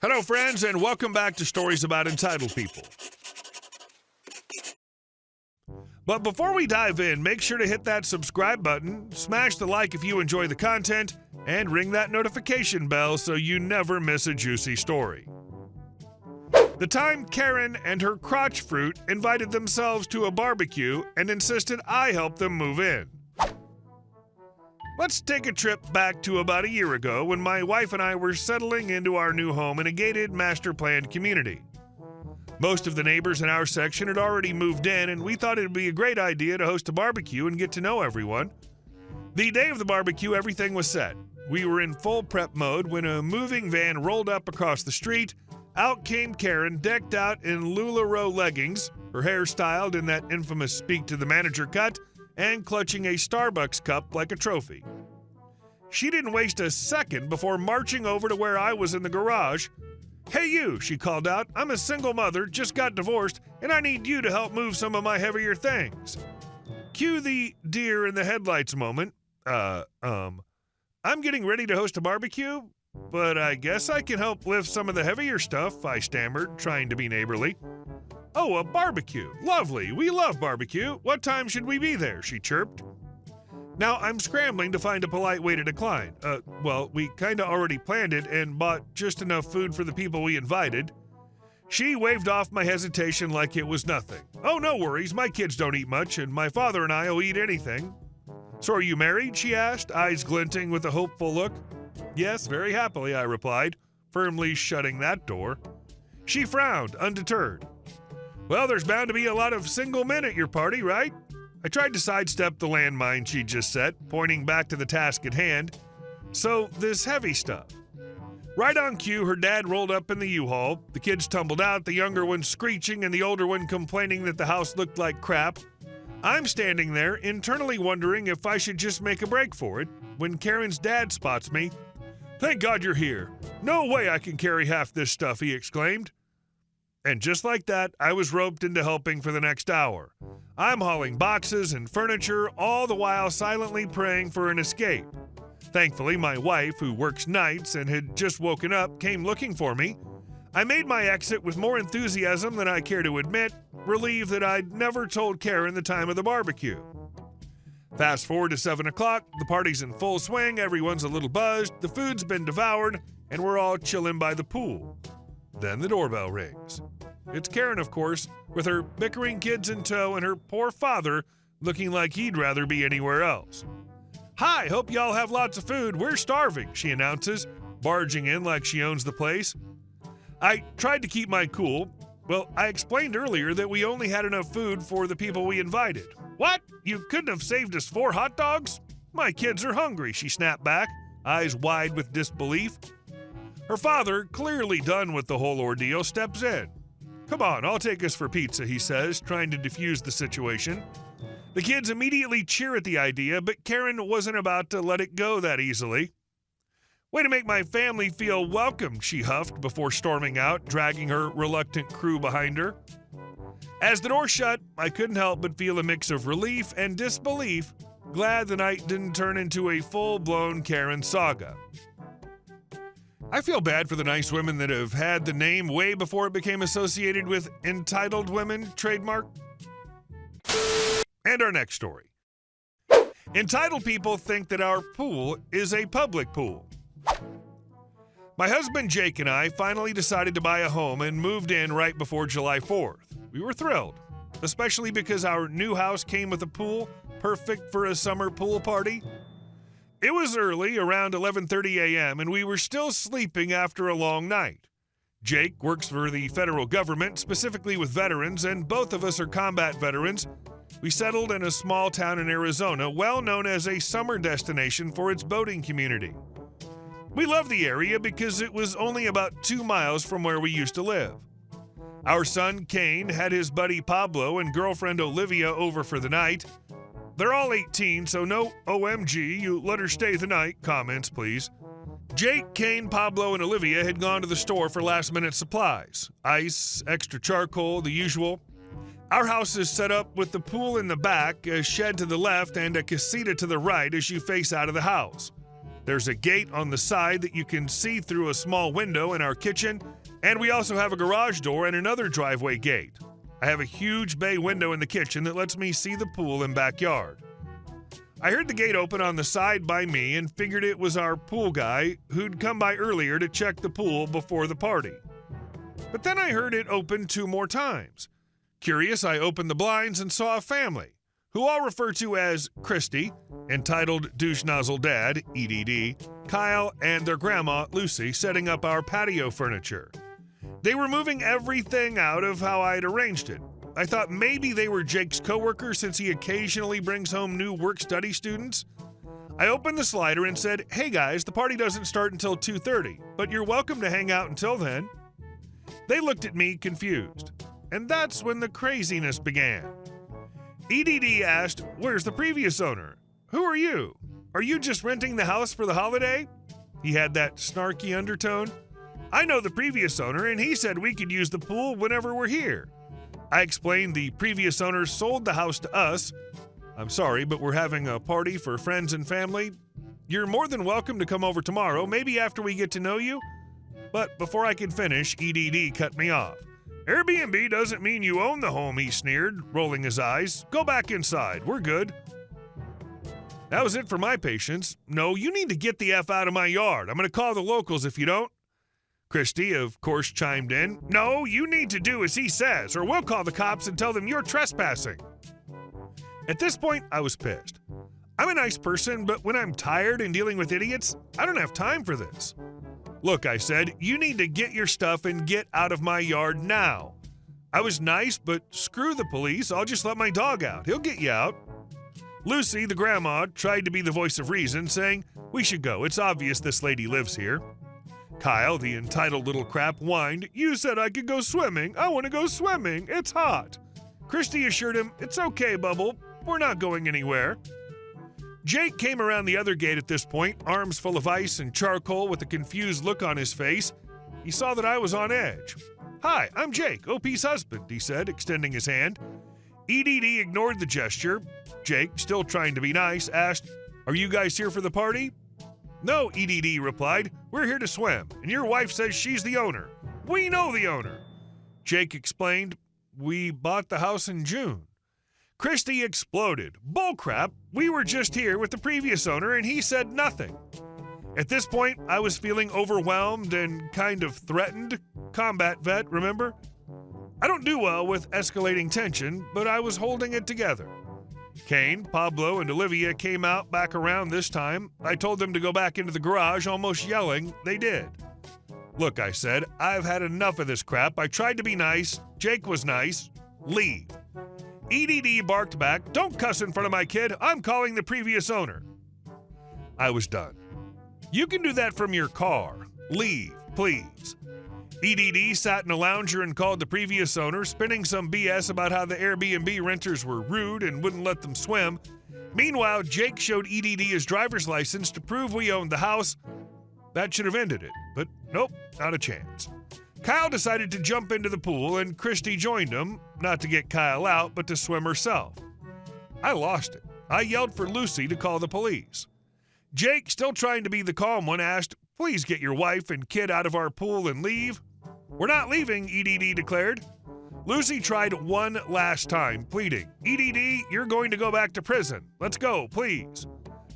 Hello, friends, and welcome back to Stories About Entitled People. But before we dive in, make sure to hit that subscribe button, smash the like if you enjoy the content, and ring that notification bell so you never miss a juicy story. The time Karen and her crotch fruit invited themselves to a barbecue and insisted I help them move in. Let's take a trip back to about a year ago when my wife and I were settling into our new home in a gated, master-planned community. Most of the neighbors in our section had already moved in, and we thought it would be a great idea to host a barbecue and get to know everyone. The day of the barbecue, everything was set. We were in full prep mode when a moving van rolled up across the street. Out came Karen, decked out in LuLaRoe leggings, her hair styled in that infamous speak to the manager cut, and clutching a Starbucks cup like a trophy. She didn't waste a second before marching over to where I was in the garage. "Hey you," she called out, "I'm a single mother, just got divorced, and I need you to help move some of my heavier things." Cue the deer in the headlights moment. I'm getting ready to host a barbecue, but I guess I can help lift some of the heavier stuff, I stammered, trying to be neighborly. "Oh, a barbecue. Lovely. We love barbecue. What time should we be there?" she chirped. Now, I'm scrambling to find a polite way to decline. Well, we kinda already planned it and bought just enough food for the people we invited. She waved off my hesitation like it was nothing. "Oh, no worries. My kids don't eat much, and my father and I will eat anything." "So are you married?" she asked, eyes glinting with a hopeful look. "Yes, very happily," I replied, firmly shutting that door. She frowned, undeterred. "Well, there's bound to be a lot of single men at your party, right?" I tried to sidestep the landmine she'd just set, pointing back to the task at hand. "So, this heavy stuff." Right on cue, her dad rolled up in the U-Haul. The kids tumbled out, the younger one screeching and the older one complaining that the house looked like crap. I'm standing there, internally wondering if I should just make a break for it, when Karen's dad spots me. "Thank God you're here. No way I can carry half this stuff," he exclaimed. And just like that, I was roped into helping for the next hour. I'm hauling boxes and furniture, all the while silently praying for an escape. Thankfully, my wife, who works nights and had just woken up, came looking for me. I made my exit with more enthusiasm than I care to admit, relieved that I'd never told Karen the time of the barbecue. Fast forward to 7 o'clock, the party's in full swing, everyone's a little buzzed, the food's been devoured, and we're all chilling by the pool. Then the doorbell rings. It's Karen, of course, with her bickering kids in tow and her poor father looking like he'd rather be anywhere else. "Hi, hope y'all have lots of food. We're starving," she announces, barging in like she owns the place. I tried to keep my cool. Well, I explained earlier that we only had enough food for the people we invited. "What? You couldn't have saved us 4 hot dogs? My kids are hungry," she snapped back, eyes wide with disbelief. Her father, clearly done with the whole ordeal, steps in. "Come on, I'll take us for pizza," he says, trying to defuse the situation. The kids immediately cheer at the idea, but Karen wasn't about to let it go that easily. "Way to make my family feel welcome," she huffed before storming out, dragging her reluctant crew behind her. As the door shut, I couldn't help but feel a mix of relief and disbelief, glad the night didn't turn into a full-blown Karen saga. I feel bad for the nice women that have had the name way before it became associated with entitled women trademark. And our next story. Entitled people think that our pool is a public pool. My husband Jake and I finally decided to buy a home and moved in right before July 4th. We were thrilled, especially because our new house came with a pool, perfect for a summer pool party. It was early, around 11:30 a.m., and we were still sleeping after a long night. Jake works for the federal government, specifically with veterans, and both of us are combat veterans. We settled in a small town in Arizona, well known as a summer destination for its boating community. We loved the area because it was only about 2 miles from where we used to live. Our son, Kane, had his buddy Pablo and girlfriend Olivia over for the night. They're all 18, so no OMG, you let her stay the night comments, please. Jake, Kane, Pablo, and Olivia had gone to the store for last-minute supplies. Ice, extra charcoal, the usual. Our house is set up with the pool in the back, a shed to the left, and a casita to the right as you face out of the house. There's a gate on the side that you can see through a small window in our kitchen, And we also have a garage door and another driveway gate. I have a huge bay window in the kitchen that lets me see the pool and backyard. I heard the gate open on the side by me and figured it was our pool guy who'd come by earlier to check the pool before the party. But then I heard it open 2 more times. Curious, I opened the blinds and saw a family, who I'll refer to as Christy, entitled Douche Nozzle Dad, EDD, Kyle, and their grandma, Lucy, setting up our patio furniture. They were moving everything out of how I'd arranged it. I thought maybe they were Jake's coworkers since he occasionally brings home new work-study students. I opened the slider and said, "Hey guys, the party doesn't start until 2:30, but you're welcome to hang out until then." They looked at me confused, and that's when the craziness began. EDD asked, "Where's the previous owner? Who are you? Are you just renting the house for the holiday?" He had that snarky undertone. "I know the previous owner, and he said we could use the pool whenever we're here." I explained the previous owner sold the house to us. "I'm sorry, but we're having a party for friends and family. You're more than welcome to come over tomorrow, maybe after we get to know you." But before I could finish, EDD cut me off. "Airbnb doesn't mean you own the home," he sneered, rolling his eyes. "Go back inside. We're good." That was it for my patience. "No, you need to get the F out of my yard. I'm going to call the locals if you don't." Christy, of course, chimed in. "No, you need to do as he says, or we'll call the cops and tell them you're trespassing." At this point, I was pissed. I'm a nice person, but when I'm tired and dealing with idiots, I don't have time for this. "Look," I said, "you need to get your stuff and get out of my yard now." I was nice, but screw the police. I'll just let my dog out. He'll get you out. Lucy, the grandma, tried to be the voice of reason, saying, "We should go. It's obvious this lady lives here." Kyle, the entitled little crap, whined, "You said I could go swimming. I want to go swimming. It's hot." Christy assured him, "It's okay, Bubble. We're not going anywhere." Jake came around the other gate at this point, arms full of ice and charcoal with a confused look on his face. He saw that I was on edge. "Hi, I'm Jake, OP's husband," he said, extending his hand. EDD ignored the gesture. Jake, still trying to be nice, asked, "Are you guys here for the party?" "No," EDD replied. "We're here to swim, and your wife says she's the owner. We know the owner." Jake explained, "We bought the house in June." Christy exploded. "Bullcrap! We were just here with the previous owner, and he said nothing." At this point, I was feeling overwhelmed and kind of threatened. Combat vet, remember? I don't do well with escalating tension, but I was holding it together. Kane, Pablo, and Olivia came out back around this time. I told them to go back into the garage, almost yelling. They did. "Look," I said, "I've had enough of this crap. I tried to be nice. Jake was nice. Leave." EDD barked back, "Don't cuss in front of my kid. I'm calling the previous owner." I was done. "You can do that from your car. Leave, please." EDD sat in a lounger and called the previous owner, spinning some BS about how the Airbnb renters were rude and wouldn't let them swim. Meanwhile, Jake showed EDD his driver's license to prove we owned the house. That should have ended it, but nope, not a chance. Kyle decided to jump into the pool, and Christy joined him, not to get Kyle out, but to swim herself. I lost it. I yelled for Lucy to call the police. Jake, still trying to be the calm one, asked, "Please get your wife and kid out of our pool and leave." "We're not leaving," EDD declared. Lucy tried one last time, pleading, "EDD, you're going to go back to prison. Let's go, please."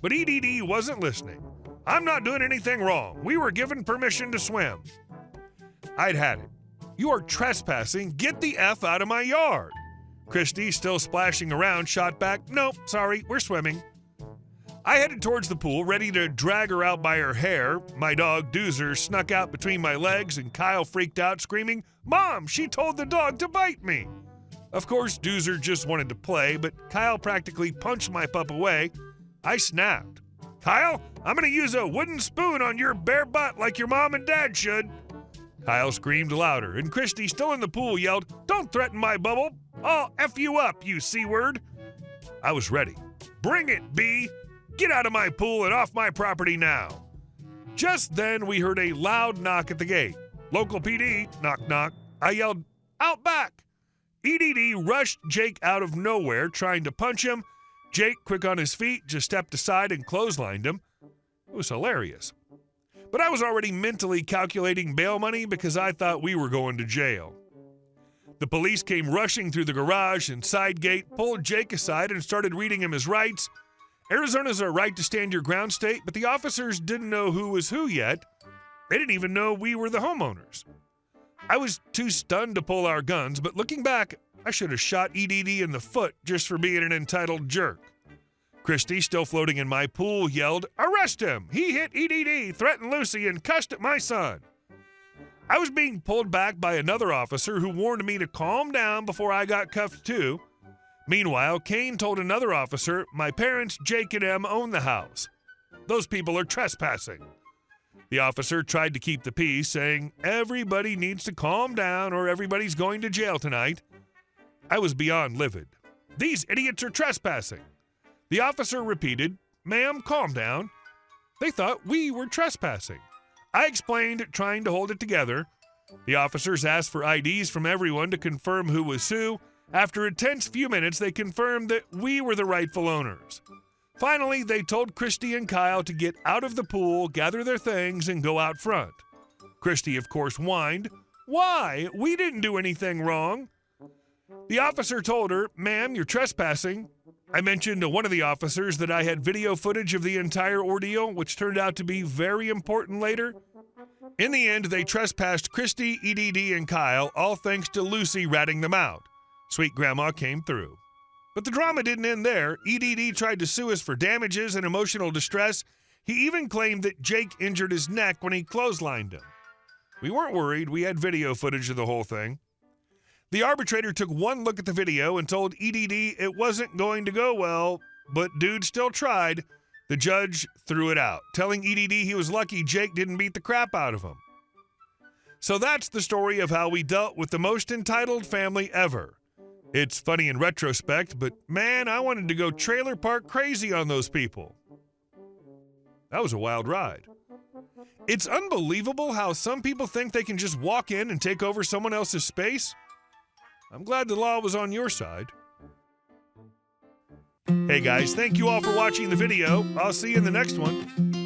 But EDD wasn't listening. "I'm not doing anything wrong. We were given permission to swim." I'd had it. "You are trespassing. Get the F out of my yard." Christy, still splashing around, shot back, "Nope, sorry, we're swimming." I headed towards the pool, ready to drag her out by her hair. My dog, Doozer, snuck out between my legs, and Kyle freaked out, screaming, "Mom, she told the dog to bite me." Of course, Doozer just wanted to play, but Kyle practically punched my pup away. I snapped. "Kyle, I'm going to use a wooden spoon on your bare butt like your mom and dad should." Kyle screamed louder, and Christy, still in the pool, yelled, "Don't threaten my Bubble. I'll F you up, you C-word." I was ready. "Bring it, B. Get out of my pool and off my property now." Just then, we heard a loud knock at the gate. "Local PD, knock, knock." I yelled, "Out back." EDD rushed Jake out of nowhere, trying to punch him. Jake, quick on his feet, just stepped aside and clotheslined him. It was hilarious. but I was already mentally calculating bail money because I thought we were going to jail. The police came rushing through the garage and side gate, pulled Jake aside and started reading him his rights. Arizona's a right to stand your ground state, but the officers didn't know who was who yet. They didn't even know we were the homeowners. I was too stunned to pull our guns, but looking back, I should have shot EDD in the foot just for being an entitled jerk. Christy, still floating in my pool, yelled, "Arrest him! He hit EDD, threatened Lucy, and cussed at my son." I was being pulled back by another officer who warned me to calm down before I got cuffed too. Meanwhile, Kane told another officer, "My parents, Jake and Em, own the house. Those people are trespassing." The officer tried to keep the peace, saying, "Everybody needs to calm down or everybody's going to jail tonight." I was beyond livid. "These idiots are trespassing." The officer repeated, "Ma'am, calm down." They thought we were trespassing. I explained, trying to hold it together. The officers asked for IDs from everyone to confirm who was who. After a tense few minutes, they confirmed that we were the rightful owners. Finally, they told Christy and Kyle to get out of the pool, gather their things, and go out front. Christy, of course, whined, "Why? We didn't do anything wrong." The officer told her, "Ma'am, you're trespassing." I mentioned to one of the officers that I had video footage of the entire ordeal, which turned out to be very important later. In the end, they trespassed Christy, EDD, and Kyle, all thanks to Lucy ratting them out. Sweet Grandma came through. But the drama didn't end there. EDD tried to sue us for damages and emotional distress. He even claimed that Jake injured his neck when he clotheslined him. We weren't worried. We had video footage of the whole thing. The arbitrator took one look at the video and told EDD it wasn't going to go well, but dude still tried. The judge threw it out, telling EDD he was lucky Jake didn't beat the crap out of him. So that's the story of how we dealt with the most entitled family ever. It's funny in retrospect, but man, I wanted to go trailer park crazy on those people. That was a wild ride. It's unbelievable how some people think they can just walk in and take over someone else's space. I'm glad the law was on your side. Hey guys, thank you all for watching the video. I'll see you in the next one.